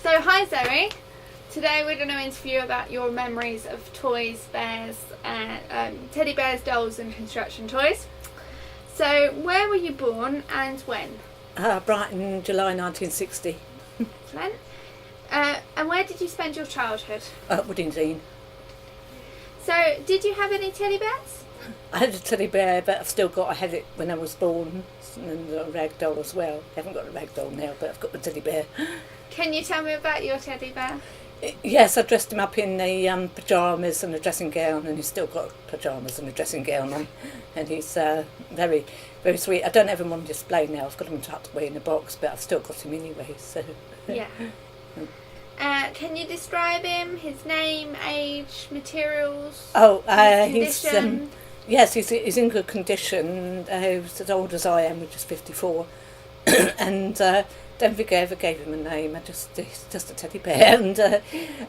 So hi Zoe, today we're going to interview about your memories of toys, bears, teddy bears, dolls and construction toys. So where were you born and when? Brighton, July 1960. Excellent. And where did you spend your childhood? Woodingdean. So did you have any teddy bears? I had a teddy bear, but I had it when I was born, and a rag doll as well. I haven't got a rag doll now, but I've got the teddy bear. Can you tell me about your teddy bear? Yes, I dressed him up in the pyjamas and a dressing gown, and he's still got pyjamas and a dressing gown on, and he's very, very sweet. I don't have him on display now. I've got him tucked away in a box, but I've still got him anyway. So yeah. Can you describe him? His name, age, materials? He's yes, he's in good condition. He's as old as I am, which is 54, and don't think I ever gave him a name. He's just a teddy bear, and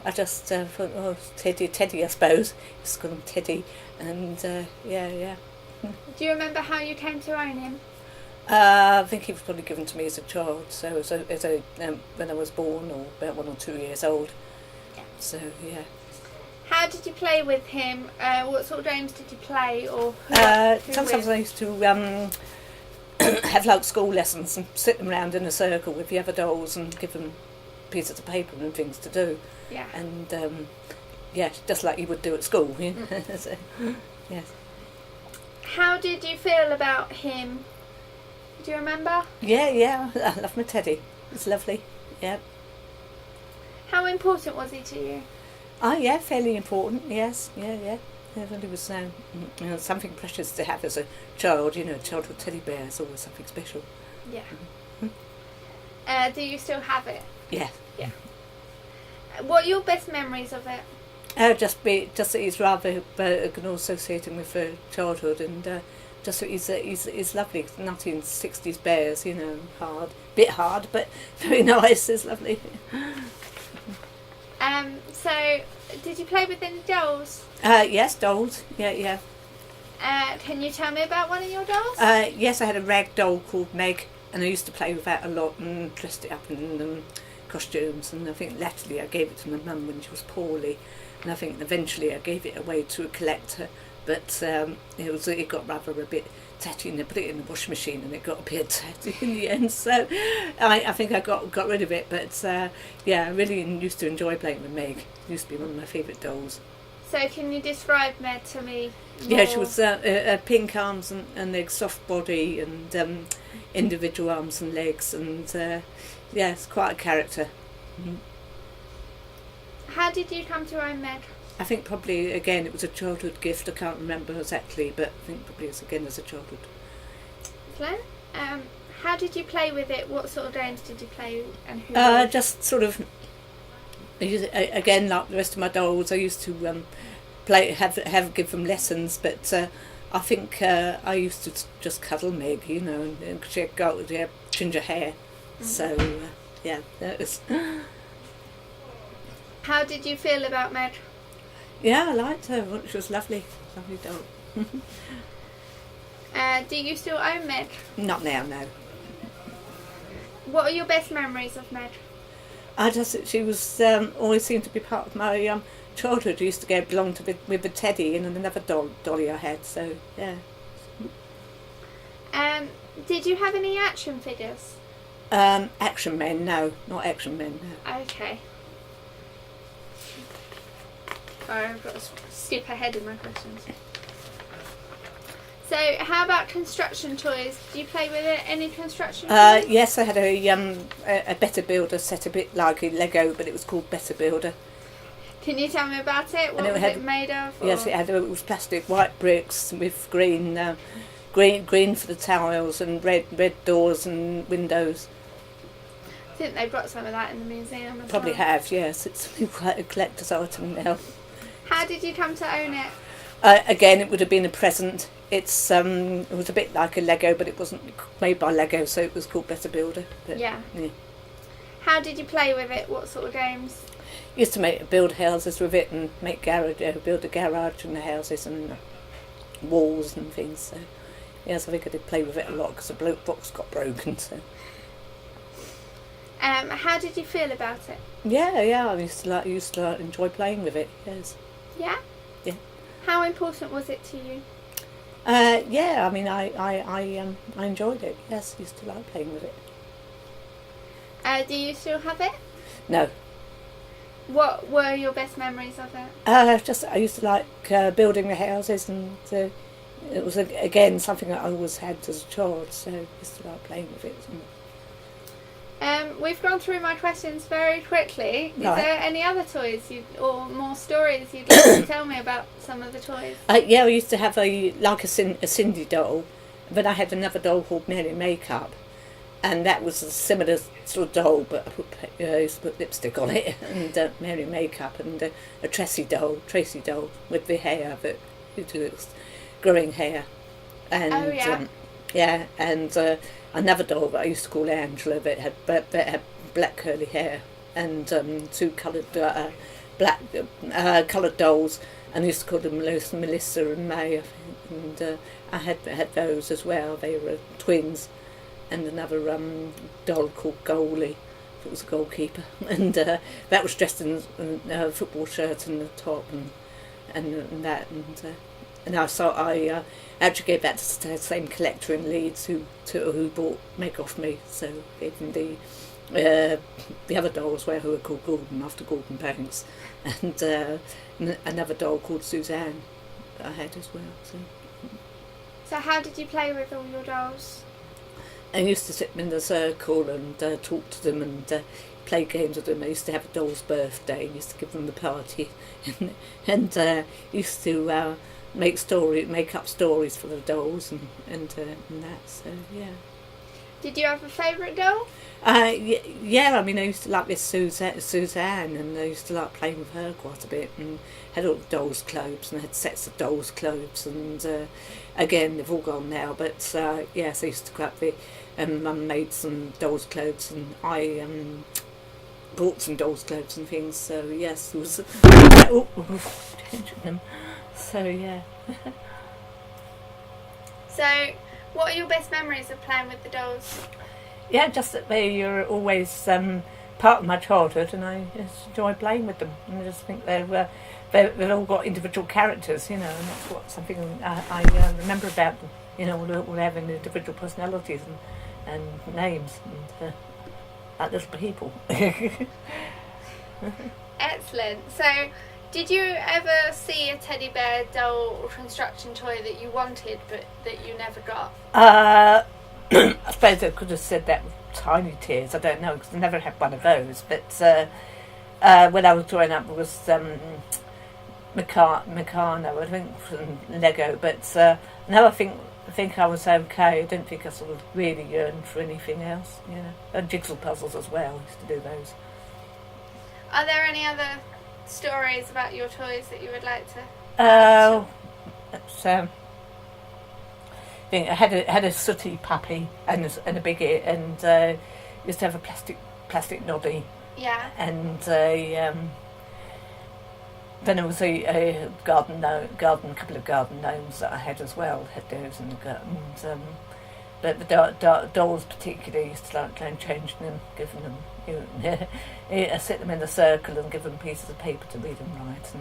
I just thought, oh, Teddy, I suppose. Just call him Teddy, and yeah. Do you remember how you came to own him? I think he was probably given to me as a child, so when I was born, or about 1 or 2 years old. Yeah. So yeah. How did you play with him? What sort of games did you play, or sometimes I used to have like school lessons and sit them around in a circle with the other dolls and give them pieces of paper and things to do. Yeah. And just like you would do at school. You know? So, yes. How did you feel about him? Do you remember? Yeah, I love my teddy. It's lovely. Yeah. How important was he to you? Yeah, fairly important. Yes, yeah. It was something precious to have as a child. A childhood teddy bear is always something special. Yeah. Do you still have it? Yeah. Yeah. What are your best memories of it? Just that he's rather associated with childhood, and just that he's lovely. 1960s bears, bit hard, but very nice. It's lovely. So, did you play with any dolls? Yes, dolls. Yeah. Can you tell me about one of your dolls? Yes, I had a rag doll called Meg, and I used to play with that a lot and dressed it up in costumes. And I think latterly I gave it to my mum when she was poorly, and I think eventually I gave it away to a collector. But it got rather a bit tatty, and I put it in the washing machine, and it got a bit tatty in the end. So I think I got rid of it. But I really used to enjoy playing with Meg. It used to be one of my favourite dolls. So can you describe Meg to me more? Yeah, she was pink arms and legs, soft body, and individual arms and legs, and it's quite a character. Mm-hmm. How did you come to own Meg? I think probably, again, it was a childhood gift. I can't remember exactly, but I think probably it's again as a childhood. Glenn, how did you play with it? What sort of games did you play, and who? Just sort of, again, like the rest of my dolls, I used to give them lessons, but I think I used to just cuddle Meg, and she had ginger hair, so that was. How did you feel about Meg? Yeah, I liked her. She was lovely doll. Do you still own Meg? Not now, no. What are your best memories of Meg? She was always seemed to be part of my childhood. I used to go belong with a teddy and another dolly I had. So yeah. Did you have any action figures? Action men, no, not action men. No. Okay. Sorry, I've got to skip ahead in my questions. So, how about construction toys? Do you play with any construction toys? Yes, I had a Better Builder set, a bit like a Lego, but it was called Better Builder. Can you tell me about it? What was it made of? Yes, it was plastic white bricks with green for the tiles and red doors and windows. I think they brought some of that in the museum as Probably well. have, yes. It's quite a collector's item now. How did you come to own it? Again, it would have been a present. It was a bit like a Lego, but it wasn't made by Lego, so it was called Better Builder. But, yeah. How did you play with it? What sort of games? Used to build houses with it and build a garage in the houses and walls and things. So yes, I think I did play with it a lot because the box got broken. So How did you feel about it? Yeah, I used to enjoy playing with it. Yes. Yeah? Yeah. How important was it to you? Yeah, I mean, I enjoyed it. Yes, used to like playing with it. Do you still have it? No. What were your best memories of it? Just I used to like building the houses, and it was again something that I always had as a child. So I used to like playing with it. We've gone through my questions very quickly. Is Right. there any other toys or more stories you'd like to tell me about some of the toys? Yeah, I used to have a Cindy doll, but I had another doll called Mary Makeup, and that was a similar sort of doll, but I used to put lipstick on it, and Mary Makeup, and a Tracy doll with the hair that it was growing hair, and Oh, yeah. yeah, and another doll that I used to call Angela that had black curly hair, and two coloured black coloured dolls, and I used to call them Melissa and May, I think, and I had those as well. They were twins, and another doll called Goalie. It was a goalkeeper, and that was dressed in a football shirt and the top, and that, and I actually gave that to the same collector in Leeds who bought Meg off me, so gave him the other dolls who were called Gordon after Gordon Banks, and another doll called Suzanne that I had as well. So how did you play with all your dolls? I used to sit them in the circle and talk to them and play games with them. I used to have a doll's birthday, used to give them the party, and used to make up stories for the dolls and that. So yeah. Did you have a favourite doll? Yeah, I mean, I used to like this Suzanne, and I used to like playing with her quite a bit, and had all the dolls' clothes, and had sets of dolls' clothes, and again, they've all gone now, but yes, I used to go up there, and Mum made some dolls' clothes, and I bought some dolls' clothes and things, so yes, it was changing them, so yeah. So, what are your best memories of playing with the dolls? Yeah, just that they are always part of my childhood, and I just enjoy playing with them. And I just think they've all got individual characters, you know, and that's something I remember about them. You know, all having individual personalities and names, and like little people. Excellent. So, did you ever see a teddy bear doll or construction toy that you wanted but that you never got? I suppose I could have said that with tiny tears. I don't know, because I never had one of those. But when I was growing up, it was Meccano, I think, from Lego. But now I think I was okay. I didn't think I sort of really yearned for anything else. You know, and jigsaw puzzles as well. I used to do those. Are there any other stories about your toys that you would like to? I had a sooty puppy and a biggie, and used to have a plastic noddy. Yeah. And then there was a couple of garden gnomes that I had as well. Had those in the garden. But the dolls particularly used to like going changing them, giving them, I sit them in a circle and give them pieces of paper to read and write,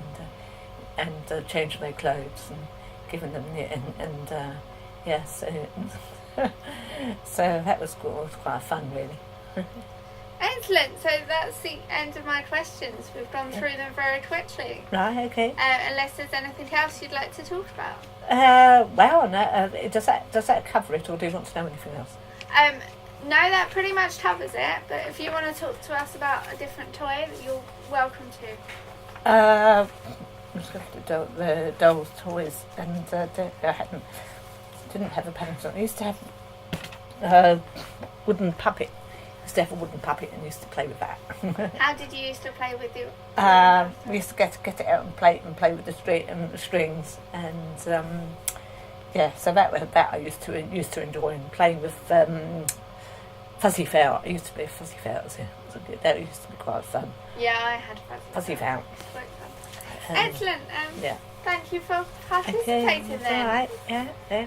and changing their clothes and giving them yes. So that was quite fun, really. Excellent. So that's the end of my questions. We've gone through them very quickly. Right. Okay. Unless there's anything else you'd like to talk about. Well, no, does that cover it, or do you want to know anything else? No, that pretty much covers it. But if you want to talk to us about a different toy, you're welcome to. The dolls' toys, and I didn't have a Paddington. I used to have a wooden puppet. I used to have a wooden puppet and used to play with that. How did you used to play with your? We used to get it out and play with the strings, and yeah. So that I used to enjoy, and playing with fuzzy felt. I used to play fuzzy felts. Yeah, that used to be quite fun. Yeah, I had fuzzy felt. Quite fun. Excellent. Yeah. Thank you for participating then. All right. Yeah.